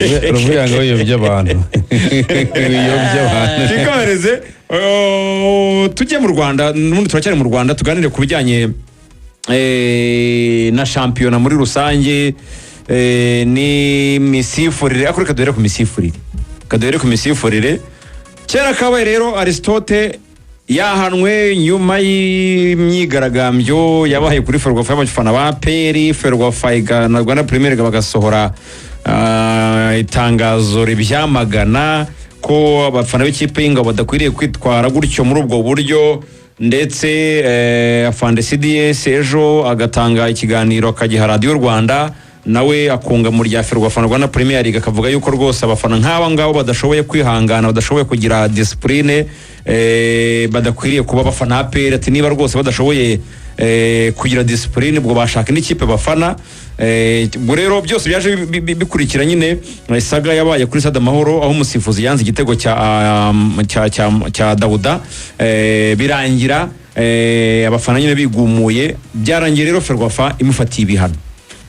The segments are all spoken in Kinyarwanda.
Ruvuga ngo yobye abantu. Tikomereze tujye mu Rwanda, n'undi turacyari mu Rwanda tuganire ku bijyanye na shampiyona muri rusange, ni misifurire. Akuri kadere ku misifurire. Kera kabaye rero Aristote yahanwe nyuma y'imyigaragambyo yabaye kuri Ferwafa y'abafana ba Peri. Ferwafa na Rwanda Premier League bagasohora itangazo ribyamagana ko abafana b'ikipe y'Ingabo badakwiriye kwitwara gutyo muri ubwo buryo, ndetse afande CDS ejo agatanga ikiganiro akagiha Radio Rwanda, nawe akunga mu rya Ferwafa Rwanda Premier League akavuga yuko rwose abafana nk'aba ngabo badashoboye kwihangana, badashoboye kugira discipline, badakwiriye kuba abafana APR. Ati niba rwose badashoboye kugira discipline ubwo bashaka n'ikipe bafana. Ubwo rero byose byaje bikurikira nyine saga yabaye kuri Stade Amahoro aho umusifuzi yanze igitego cya Dauda, birangira abafana nyine bigumuye. Byarangiye rero Ferwafa imufatiye ibihano.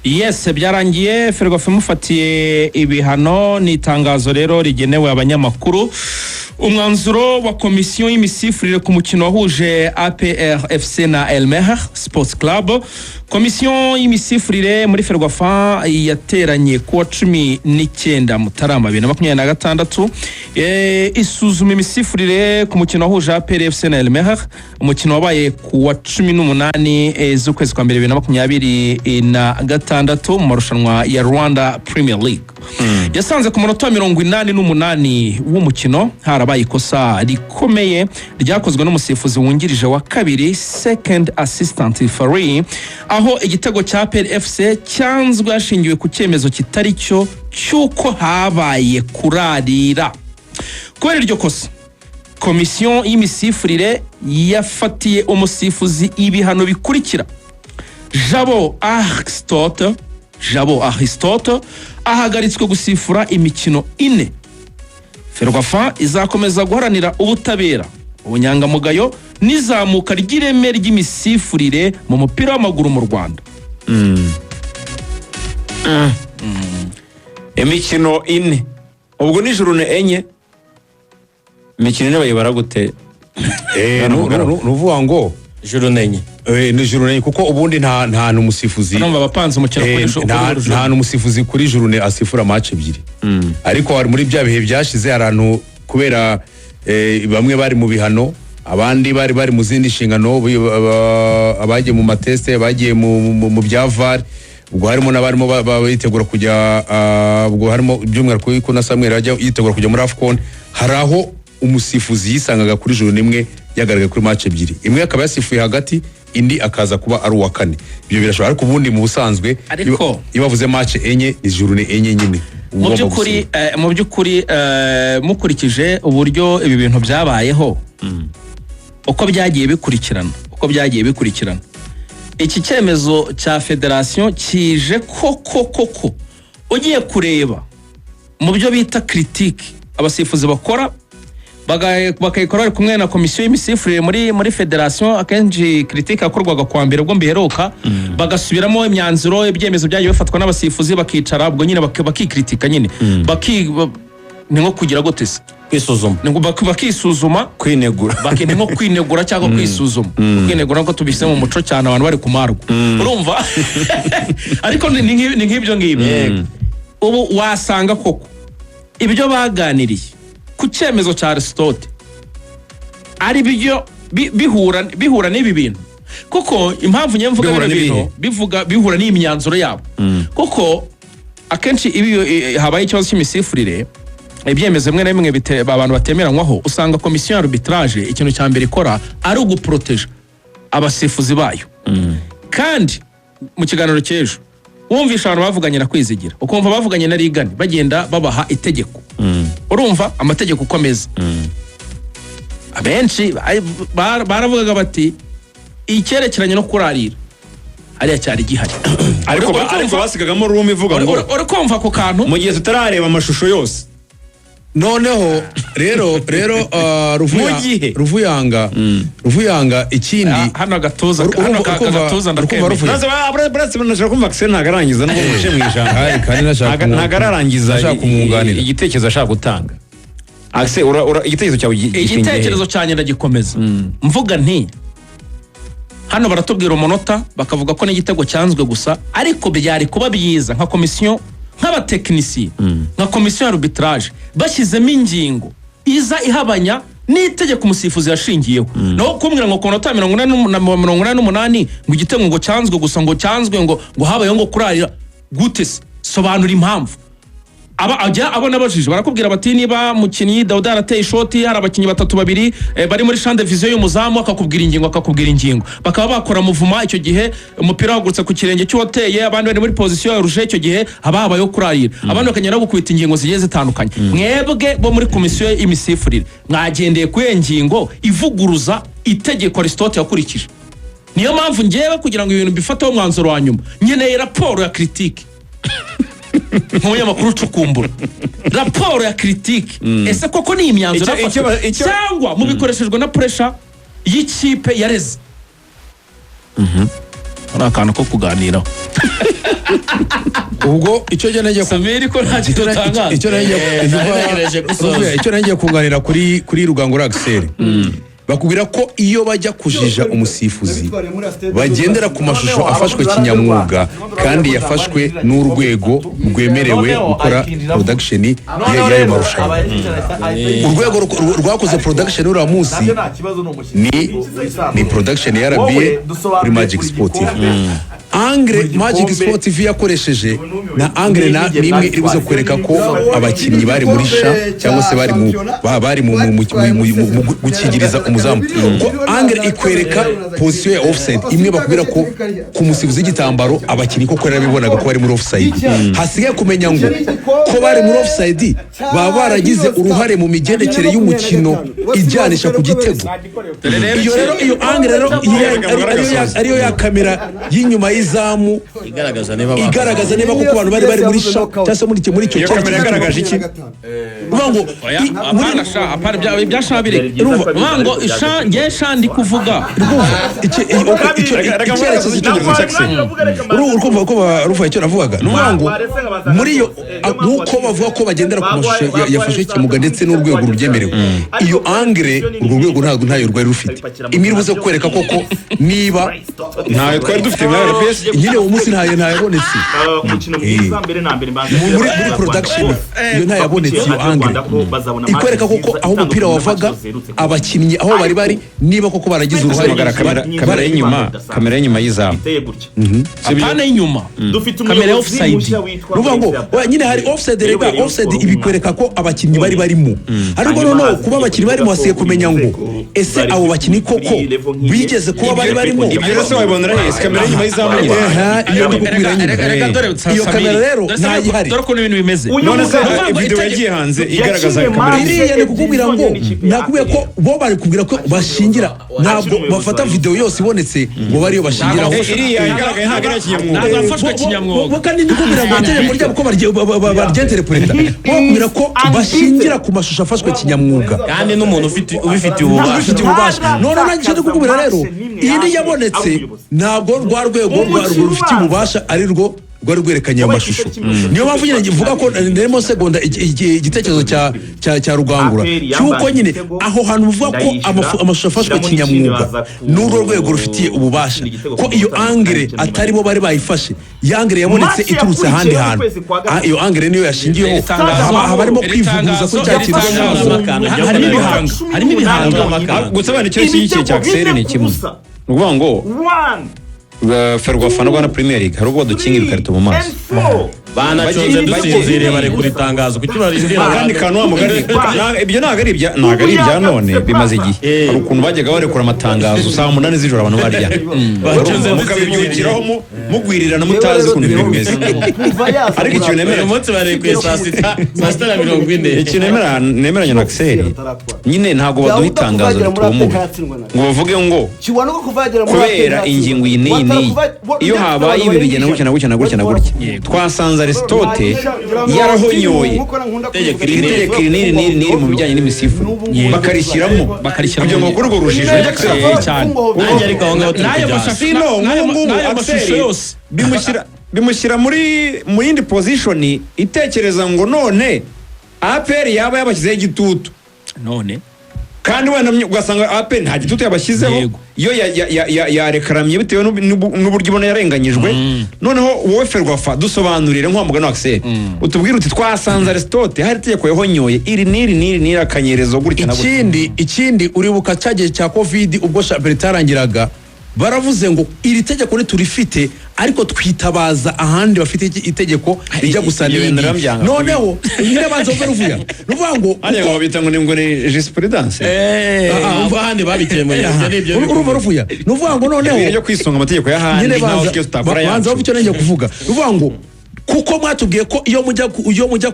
Yes, byarangiye Ferwafa imufatiye ibihano. Ni itangazo rero rigenewe abanyamakuru. Umwanzuro wa komisiyo y'imisifurire ku mukino wahuje APR FC na El Merreikh Sports Club. Komisiyo y'imisifurire muri Ferwafa yateranye kuwa 19 Mutarama 2026 isuzuma imisifurire ku mukino wahuje APR FC na El Merreikh. Umukino wabaye kuwa 18 z'ukwezi kwa 2026 mu marushanwa ya Rwanda Premier League. Yasanze ku munota 88 w'umukino harabaye ikosa rikomeye ryakozwe n'umusifuzi wungirije wa kabiri, second assistant referee, aho igitego cya APR FC cyanzwe hashingiwe ku cyemezo kitari cyo cyuko habaye kurarira. Kubera iryo kosa, komisiyo y'imisifurire yafatiye umusifuzi ibihano bikurikira: Jabo Aristote ahagaritswe gusifura imikino 4. Ferwafa izakomeza guharanira ubutabera, ubunyangamugayo n'izamuka ry'ireme ry'imisifurire mu mupira w'amaguru mu Rwanda. Imikino 4 ubwo ni juru enye. Imikino ine bayibara gute? Nuvuga ngo juru enye. Ni juru enye kuko ubundi nta n'umusifuzi. Namba bapanze umukino nta n'umusifuzi kuri juru asifura match ebyiri. Ariko hari muri bya bihe byashize arantu kubera bamwe bari mu bihano, abandi bari mu zindi nshingano, abagiye mu mateste, bagiye mu bya VAR. Ubwo harimo n'abarimo bitegura kujya, ubwo harimo by'umwihariko ko na Samuel ajya yitegura kujya muri AFCON. Haraho umusifuzi yisangaga kuri juru imwe yagaragaye kuri match ebyiri, imwe akaba yasifuye hagati, indi akaza kuba ari uwa kane. Ibyo birashobora, ariko ubundi mu busanzwe iyo bavuze match enye ni juru enye nyine. Mu by'ukuri mukurikije uburyo ibi bintu byabayeho, uko byagiye bikurikirana, iki cyemezo cya federation kije koko ugiye kureba mu byo bita critique abasifuzi bakora, bakayikora ari kumwe na komisiyo y'imisifurire muri federation. Akenshi critique akorwaga kwa mbere ubwo mbiheruka, bagasubiramo imyanzuro, ibyemezo byagiye bifatwa n'abasifuzi, bakicara ubwo nyine bakikritika nyine, ni nko kugira gute se kwisuzuma, bakisuzuma, kwinegura, bakene nko kwinegura cyangwa kwisuzuma. Kwinegura ngo tubise mu muco cyane abantu bari kumarwa, urumva? Ariko ni nk'ibyo ngibyo. Ubu wasanga koko ibyo baganiriye ku cyemezo cya Aristote ari byo bihura n'ibi bintu, kuko impamvu nyemvuga bihura n'imyanzuro yabo, kuko akenshi ibi habaye ikibazo cy'imisifurire, ibyemezo bimwe na bimwe abantu batemeranywaho, usanga komisiyo ya arbitrage ikintu cya mbere ikora ari uguproteja abasifuzi bayo. Kandi mu kiganiro cy'ejo wumvisha abantu bavuganye na Kwizigira, ukumva bavuganye na Rigani, bagenda babaha itegeko. Urumva amategeko ukomeza. Abenshi baravugaga bati icyerekeranye no kurarira ariya cyari gihari, ariko basigagamo room ivuga ngo uri kumva ko kantu mu gihe tutarareba amashusho yose noneho rero gihe. Ruvuyanga ikindi hano agatuza agatuza ndakemera buretse nashaka kumva Axel ntago arangiza no mushe mu ijambo kandi ntago ararangiza igitekerezo ashaka gutanga Axel igitekerezo cyawe igitekerezo cyanjye ndagikomeza mvuga nti hano baratubwira umunota bakavuga ko n'igitego cyanzwe gusa ariko byari kuba byiza nka komisiyo nk'abatekinisiye nka komisiyo ya arbitrage bashyizemo ingingo iza ihabanya n'itegeko umusifuzi yashingiyeho naho kumbwira ngo ku minota 88 ngo igitego ngo cyanzwe gusa ngo cyanzwe ngo habayeho ngo kurarira gute sobanura impamvu abona bajije barakubwira bati niba mukinyi Daudi arateye ishoti hari abakinyi batatu babiri bari muri champ de vision y'umuzamu akakubwira ingingo bakaba bakora muvuma icyo gihe umupira wagurutse ku kirenge cy'uwateye abandi bari muri position ya rouge icyo gihe habaye kurarira abandi bakanyera gukubita ingingo zigiye zitandukanye mwebwe bo muri komisiyo y'imisifurire mwagendeye ku ngingo ivuguruza itegeko Aristote yakurikije niyo mpamvu ngewe kugira ngo ibintu bifataho umwanzuro wa nyuma nkeneye raporo ya critique nk'umunyamakuru ucukumbura raporo ya critique ese koko ni imyanzuro cyangwa mubikoreshejwe na pressure y'ikipe yareze ari akantu ko kuganiraho ubwo icyo jya nagiye Samiri ko nta kitotanga icyo nagiye kunganira kuri Rugangura Axel bakubwira ko iyo bajya kujija umusifuzi bagendera ku mashusho afashwe kinyamwuga kandi yafashwe n'urwego rwemerewe gukora production y'ayo marushanwa urwego rwakoze production uriya munsi ni production ya RBA kuri Magic Sport TV Angre Magic Sport TV yakoresheje na Angre na nimwe iri buze kwereka ko abakinnyi bari muri sha cyangwa se bari mu gukigiriza umuzamu ko Angre ikwereka position ya offside imwe bakubwira ko ku musifuzi w'igitambaro abakinnyi ko korera bibonaga ko bari muri offside hasigaye kumenya ngo ko bari muri offside baba baragize uruhare mu migendekere y'umukino ijyanisha ku gitego iyo Angre rero ariyo ya kamera y'inyuma izamu igaragaza niba kuko abantu bari muri sha cyase muri icyo kamera yagaragaje iki uvango muri sha apara byashabire uvango ngesha ndi kuvuga icyerekezo cy'umuntu Jackson urumva ko baruva icyo navugaga uvango muri yo nuko bavuga ko bagendera ku mashusho yafashe kimuga ndetse n'urwego rubyemerewe iyo Angre urwo rwego ntabwo ntayo rwari rufite imiribuze kwereka koko niba ntayo twari dufite nyine uwo munsi ntayabonetse muri production iyo ntayabonetse iyo Angre ikwereka koko aho umupira wavaga abakinnyi aho bari niba koko baragize uruhare kamera y'inyuma y'izamu apana y'inyuma kamera offside ruvuga ngo nyine hari offside rega offside ibikwereka ko abakinnyi barimo ariko noneho kuba abakinnyi barimo hasiye kumenya ngo ese abo bakinnyi koko bigeze kuba barimo ibyo rero wabibonera he kamera y'inyuma y'izamu iyo ndikubwira nyine iyo kamera rero ntayihari dore ko ibintu bimeze none se video yagiye hanze igaragaza kamera iriya ni kukubwira ngo nakubwiye ko bo bari kubwira ko bashingira ntabwo bafata video yose ibonetse ngo bariyo bashingira iriya igaragaye ntabwo ari kinyamwuga afashwe kinyamwuga kandi ndikubwira ngo itegeko ryabo ko baryenterepureta bakubwira ko bashingira ku mashusho afashwe kinyamwuga kandi n'umuntu ubifitiye ububasha none nanjye ndikubwira rero iyi ni yabonetse ntabwo rwa rwego rufitiye ububasha ari rwo rwari rwerekanye amashusho niyo mpamvu nyine ngivuga ko ndemo segonda igitekerezo cya Rugangura cyuko nyine aho hantu uvuga ko amashusho afashwe kinyamwuga n'urwo rwego rufitiye ububasha ko iyo Angre atari bo bari bayifashe Angre yabonetse iturutse ahandi hantu iyo Angre niyo yashingiyeho barimo kwivuguruza ko cya kintu harimo ibihanga gusa bane cyo cy'iki cya Axel ni kimwe nuvuga ngo Ferwafa na Premier League hari ubwo dukingira ikarito mu maso banacoze dusinzire bare kuri tangazo kuki barindira kandi kanwa mugari ibyo ntago ari ibya none bimaze igihe hari ukuntu bajyaga barekura amatangazo saa 8 z'ijoro abantu barya mukabibyukiraho mugwirirana mutazi ukuntu ibintu bimeze ariko ikintu nemera umunsi barekuye saa 6:40 ikintu nemeranya na Axel nyine ntago baduha itangazo ritumuwe ngo bavuge ngo kubera ingingo iyi iyo habaye ibi bigena gutya twasanze twasanze Aristote yarahonyoye iri tegeko niri mu bijyanye n'imisifuro bakarishyiramo kugira ngo kuri urwo rujijo cyane nanjye ariko aho ngaho turi n'ayo kujyana mashusho yose bimushyira mu yindi position itekereza ngo none APR yaba yabashyizeho igitutu none kandi wenda ugasanga APR nta gitutu yabashyizeho iyo yarekaramye bitewe n'uburyo ibona yarenganyijwe noneho wowe Ferwafa dusobanurire nko mugano Axel utubwire uti twasanze Aristote hari itegeko yahonyoye iri niri akanyerezo gutya na ikindi uribuka cyagiye cya covid ubwo Shabel tarangiraga baravuze ngo iri tegeko ni turifite ariko twitabaza ahandi bafite itegeko rijya gusa n'indi noneho nyine banza uvuga nuvuga ngo ngo bita ngo ni jurisprudence ahandi babikemeye urumva ruvuya nuvuga ngo noneho yo kwisonga amategeko y'ahandi naho cyo tutakora banza uvucyo nenge kuvuga nuvuga ngo kuko mwatubwiye ko iyo mujya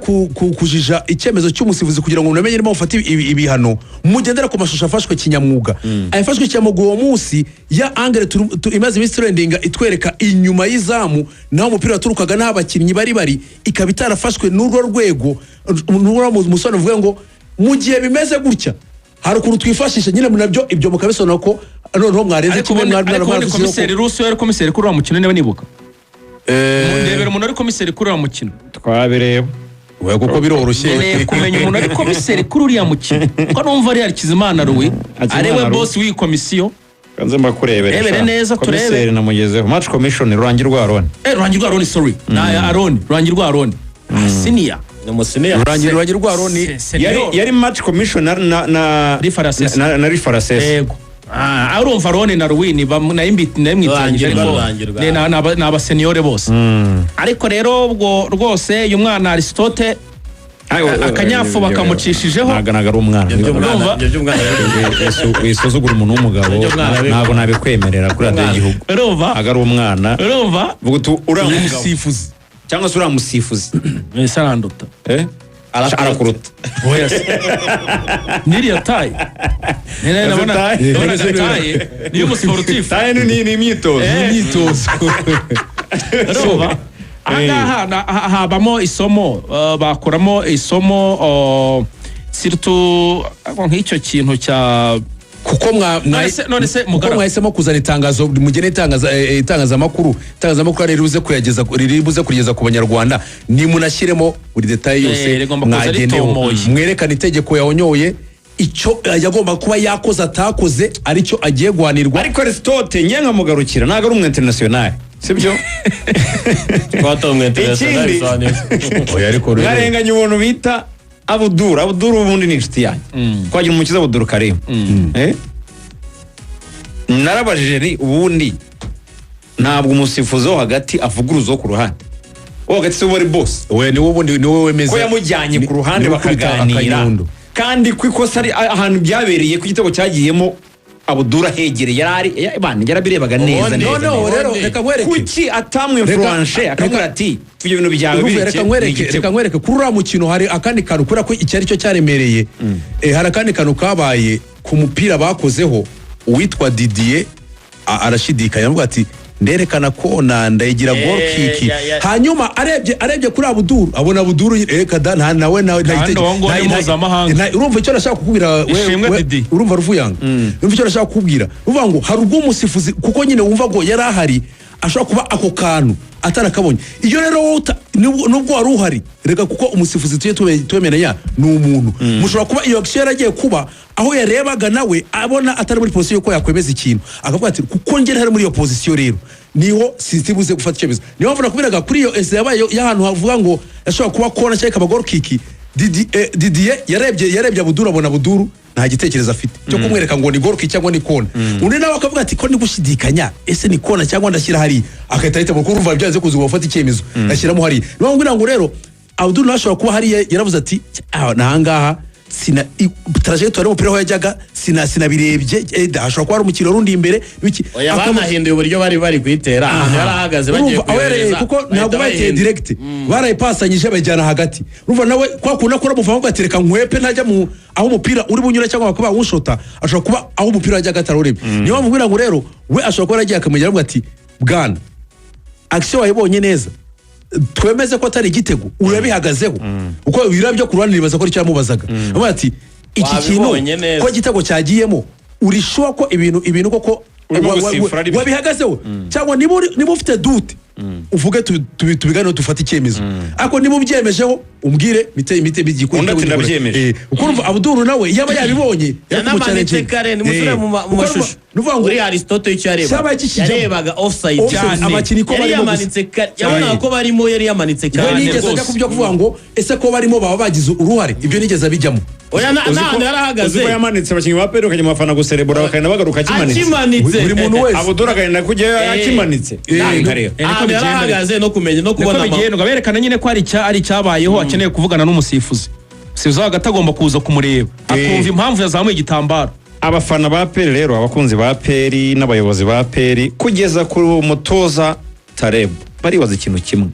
kujija icyemezo cy'umusifuzi kugira ngo mumenye niba mufata ibihano mugendera ku mashusho afashwe kinyamwuga ayafashwe kinyamwuga uwo munsi ya angle imaze iminsi trendinga itwereka inyuma y'izamu naho umupira waturukaga n'abakinnyi bari ikaba itarafashwe n'urwo rwego n'urwo musone uvuga ngo mu gihe bimeze gutya hari ukuntu twifashisha nyine nabyo ibyo mukabisona ko noneho mwarenze kimwe mwari komiseri Russo yari komiseri kuri wa mukino niba nibuka ndebera umuntu ari komiseri kuri uriya mukino twabireba we kuko biroroshye kumenya umuntu ari komiseri kuri uriya mukino kuko numva ari Hakizimana Louis ariwe boss w'iyi komisiyo kanze mbakurebera rebere neza turebe komiseri namugezeho match commission Rurangirwa Aaron Rurangirwa sorry na Aaron Rurangirwa Aaron senior Rurangirwa Aaron yari match commissioner na Rifarases yego urumva Rone na Ruwini namwitangije ariko n'aba senior bose ariko rero ubwo rwose uyu mwana Aristote akanyafu bakamucishijeho naganaga ari umwana wisuzugura umuntu w'umugabo ntabwo nabikwemerera kuri radio y'igihugu urumva agari umwana urumva vuga tu uramusifuzi cyangwa se uramusifuzi saranduta arakuruta niriya tayi nabona tayi niyo musportif tayi ni imyitozo urumva aha habamo isomo bakuramo isomo surtout nk'icyo kintu cya kuko none se mwahisemo kuzana itangazo mugene itangazamakuru riribuze kugeza ku banyarwanda nimunashyiremo buri detail yose mwagenewe mwerekana itegeko yahonyoye icyo yagomba kuba yakoze atakoze aricyo agiye guhanirwa ariko Aristote nyenga mugarukira ntago ari umu international sibyo twatomwe international yarenganye ubuntu bita Abuduru ubundi ni inshuti yanjye twagira umukiza Abuduru Karim narabajije ubundi ntabwo umusifuzi wo hagati avuguruza wo ku ruhande wo hagati se wari boss we ni wowe wemeza ko yamujyanye ku ruhande bakaganira kandi ku ikosa ari ahantu byabereye ku gitego cyagiyemo Abudura hegereye yarabirebaga neza no rero reka nkwereke kuki atamwe influence akamubwira ati ibyo bintu byawe reka nkwereke kuri uriya mukino hari akandi kantu kubera ko icyari cyo cyaremereye hari akandi kantu kabaye ku mupira bakozeho uwitwa Didier arashidikanya avuga ati nderekana ko ndayigira goal kick hanyuma arebye kuri Abuduru abona Abuduru reka nawe urumva icyo nashaka kukubwira urumva Ruvuyanga urumva icyo nashaka kukubwira uvuga ngo hari ubwo umusifuzi kuko nyine wumva ngo yari ahari ashobora kuba ako kantu atarakabonye iyo rero nubwo wari uhari reka kuko umusifuzi tuyemeranya ni umuntu mushobora kuba iyo action yaragiye kuba aho yarebaga nawe abona atari muri position ko yakwemeza ikintu akavuga ati kuko ngere hari muri iyo position rero niho sizibuze gufata icyemezo niho mvuna kubiraga kuri iyo yabaye y'ahantu havuga ngo yashobora kuba kona cyangwa kabagoro kiki Didier yarebye Abuduru abona Abuduru nta gitekerezo afite cyo kumwereka ngo ni goal kick cyangwa ni kona undi nawe akavuga ati ko ni gushidikanya ese ni kona cyangwa ndashyira hari akahita ahita kuko urumva byanze kuza gufata icyemezo ashyiramo hari niyo ngira ngo rero Abuduru nashobora kuba hari yaravuze ati nahangaha sina trajectoire y'umupira aho yajyaga sinabirebye ashobora kuba ari umukino rundi imbere banahinduye uburyo bari kwitera yarahagaze bagiye kuyohereza kuko ntabwo bayiteye direct barayipasanyije bajyana hagati urumva nawe kwa kuna kora muvamo gatereka nkwepe ntajya mu aho umupira uri bunyura cyangwa bakaba unshota ashobora kuba aho umupira wajyaga atarurebye niyo mubwira ngo rero we ashobora kuba yaragiye akamenya ati bwana action wayibonye neza twemeze ko atari igitego urabihagazeho uko birabyo ku ruhande nibaza ko ari cyamubazaga avuga ati iki kintu Wabibonye neza. ko igitego cyagiyemo urishuwa ko ibintu koko Urimo gusifura ari byo. wabihagazeho cyangwa niba ufite dute uvuge tubiganiro dufate icyemezo ariko niba ubyemejeho umbwire mite bigikora Undi ati ndabyemeje. uko urumva Abdul nawe yaba yabibonye yanamanitse kare nimusure mu mashusho nuvuga ngo uri Aristotle icyo Cyaba yarebaga gikijyamo. yarebaga offside Offside, cyane abakinnyi ko yari barimo gusa. yamanitse kare yabonaga ko barimo yari yamanitse we kare nigeze ajya rwose. ku byo kuvuga ngo ese ko barimo baba bagize uruhare ibyo nigeze abijyamo oya nta yarahagaze uzi ko yamanitse abakinnyi ba peri ukajya mu bafana guserebura bakagenda bagaruka akimanitse akimanitse buri muntu wese abudura akagenda kujyayo akimanitse ntarengare ahantu yarahagaze no kumenya no niko kubona bigendwa berekana nyine ko ari icyabayeho akeneye kuvugana n'umusifuzi umusifuzi hagati agomba kuza kumureba akumva impamvu yazamuye igitambaro abafana ba peri rero abakunzi ba peri n'abayobozi ba peri kugeza ku mutoza Taleb baribaza ikintu kimwe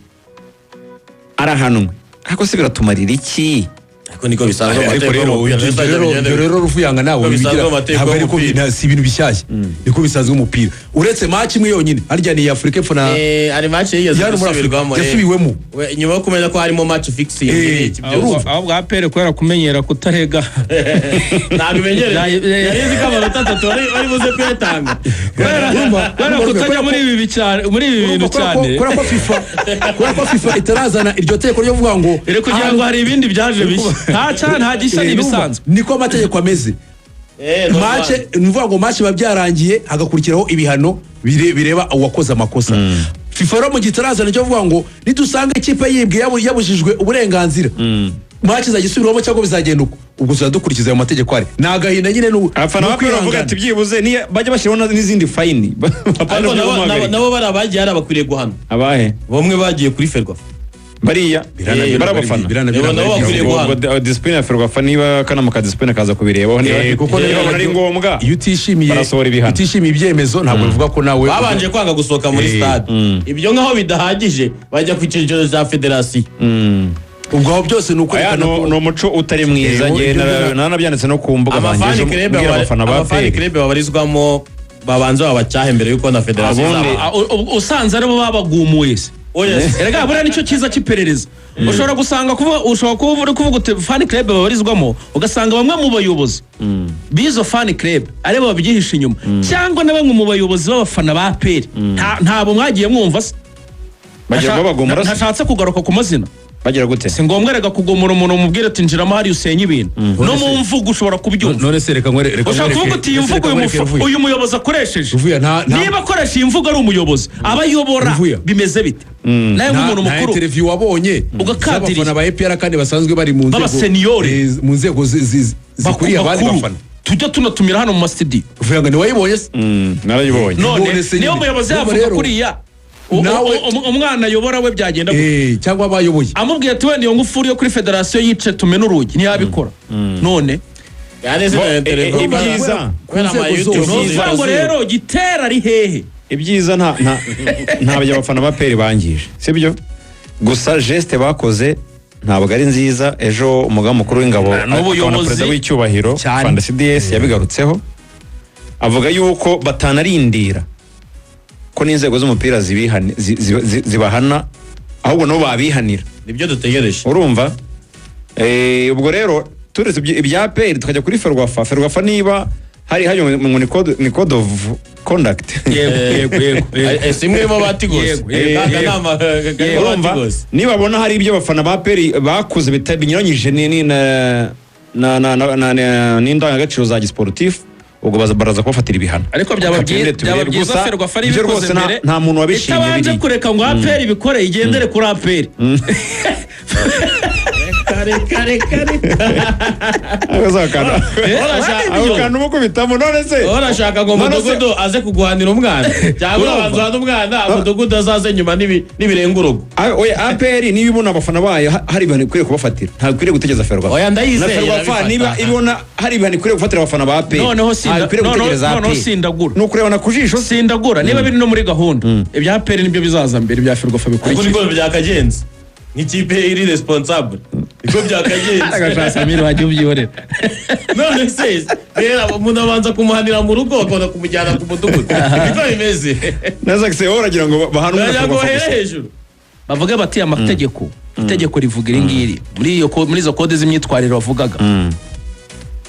arahanwe ariko se biratumarira iki ariko niko bisanzwe ariko amategeko rero ibyo rero Ruvuyanga nawe Uko bisanzwe bigira amategeko ntabwo ariko y'umupira. si ibintu bishyashya niko bisanzwe umupira uretse match imwe yonyine harya ni Afrika Epfo na ari match yigeze yari muri Afrika gusubirwamo yasubiwemo nyuma yo kumenya ko harimo match fixing ahubwo apere kubera kumenyera kutarega ntabwo imenyereye yarizi ko amanota atatu bari buze kuyatanga kubera kutajya muri ibi bintu cyane kubera ko FIFA itarazana iryo teko ryo kuvuga ngo rero kugira ngo hari ibindi byaje bishya nta gishya n'ibisanzwe niko amategeko ameze match nuvuga ngo match babyarangiye hagakurikiraho ibihano bireba uwakoze amakosa FIFA rero mu gitarazana cyo kuvuga ngo nidusanga ikipe yibwe yabujijwe uburenganzira match zagisubirwamo cyangwa bizagenda uko ubwo tuzadukurikiza ayo mategeko ari nagahinda nyine abafana ba peri bavuga ati byibuze bajya bashyiraho n'izindi fayini ariko nabo bari abagiye hari abakwiriye guhana abahe bamwe bagiye kuri Ferwafa bariya bari abafana disipurine ya Ferwafa niba akanama ka disipurine kaza kubirebaho kuko niba ari ngombwa iyo utishimiye ibyemezo ntabwo bivuga ko nawe babanje kwanga gusohoka muri stade ibyo nkaho bidahagije bajya ku cyiciro cya federasiyo ubwo aho byose ni ukwerekana ko ni umuco utari mwiza nanabyanditse no ku mbuga amafani club babarizwamo babanza babacyahe mbere yuko na federasiyo usanze aribo babagumuye se erega buriya nicyo cyiza cy'iperereza ushobora gusanga kuba uri kuvuga uti fan club babarizwamo ugasanga bamwe mu bayobozi b'izo fan club aribo babyihisha inyuma cyangwa na bamwe mu bayobozi b'abafana ba peri ntabo mwagiye mwumva se ntashatse kugaruka ku mazina bagira gute si ngombwa rega kugomora umuntu umubwire ati njiramo hari usenya ibintu no mu mvugo ushobora kubyumva none se reka ushobora kuvuga uti iyi mvugo uyu muyobozi akoresheje niba akoresha iyi mvugo ari umuyobozi abayobora bimeze bite nawe nk'umuntu mukuru nta interview wabonye ugakadiriye abafana ba EPR kandi basanzwe bari mu nzego zikuriye abandi bafana tujya tunatumira hano mu masitidiyo Ruvuyanga ni wayibonye se narayibonye none niyo muyobozi yavuga kuriya umwana ayobora we byagenda cyangwa abayoboye amubwiye ati wenda iyo ngufuri yo kuri federasiyo yice tumena urugi ntiyabikora none ibyiza ngo rero gitera ari hehe ibyiza ntabyo abafana ba peri bangije sibyo gusa geste bakoze ntabwo ari nziza ejo umugaba mukuru w'ingabo akabona perezida w'icyubahiro Fandesi DS yabigarutseho avuga yuko batanarindira ko n'inzego z'umupira zibahana ahubwo nabo babihanira nibyo dutegereje urumva ubwo rero turetse ibya peri tukajya kuri Ferwafa niba hari ni code of conduct yego simwe bo batigose urumva niba babona hari ibyo abafana ba peri bakuze binyuranyije n'indangagaciro za gisportif ubwo baraza kubafatira ibihano ariko byaba byiza Ferwafa ari bikoze mbere nta muntu wabishimye itabanje kureka ngo aperi bikore igendere kuri aperi kare akantu mukubitamo none se urashaka ngo umudugudu aze kuguhanira umwana cyangwa abanza uhana umwana umudugudu azaze nyuma n'ibirenga urugo aperi niba ibona abafana bayo hari ibihano ikwiriye kubafatira ntabwo ikwiriye gutegeza Ferwafa oya ndayizeye na Ferwafa niba ibona hari ibihano ikwiriye gufatira abafana ba aperi noneho sindagura ni ukurebana ku jisho sindagura niba biri no muri gahunda ibya aperi nibyo bizaza mbere ibya Ferwafa bikurikira niko byakagenze nk'ikipe iri responsable niko byakagenze agashaka Samir wajya ubyihorera none se rero umuntu abanza kumuhanira mu rugo akabona kumujyana ku mudugudu niko bimeze naza se uragira ngo bahanwe hejuru bavuga bati amategeko itegeko rivuga iri ngiri muri izo kode z'imyitwarire bavugaga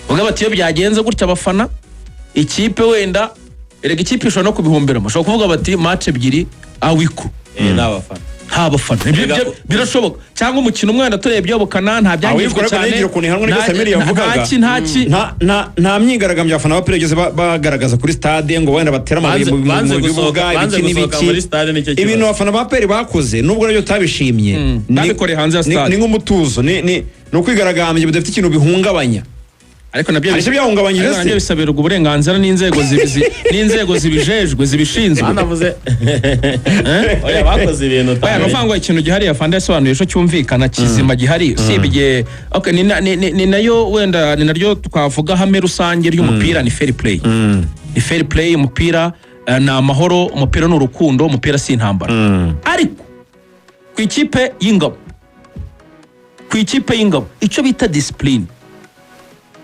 bavuga bati iyo byagenze gutya abafana ikipe wenda erega ikipe ishobora no kubihomberamo ushobora kuvuga bati match ebyiri awiku n'abafana nta bafana birashoboka cyangwa umukino umwana turebye bukana nta byangijwe cyane nta myigaragambyo abafana bapirigeze bagaragaza kuri stade ngo wenda batera amabuye mu bibuga ibiki n'ibiki ibintu abafana ba peri bakoze nubwo nabyo utabishimye babikoreye hanze ya stade ni nk'umutuzo ni ukwigaragambya bidafite ikintu bihungabanya ariko nabyo byahungabanyije se bisabirwa uburenganzira n'inzego zibijejwe zibishinzwe banavuze oya bakoze ibintu oya nuvangwa ikintu gihari afande yasobanuye cyo cyumvikana kizima gihari usibye okay ni nayo wenda ni naryo twavuga hame rusange ry'umupira ni fair play ni fair play umupira ni amahoro umupira ni urukundo umupira si intambara ariko ku ikipe y'ingabo icyo bita discipline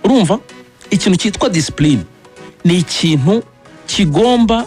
urumva ikintu cyitwa discipline ni ikintu kigomba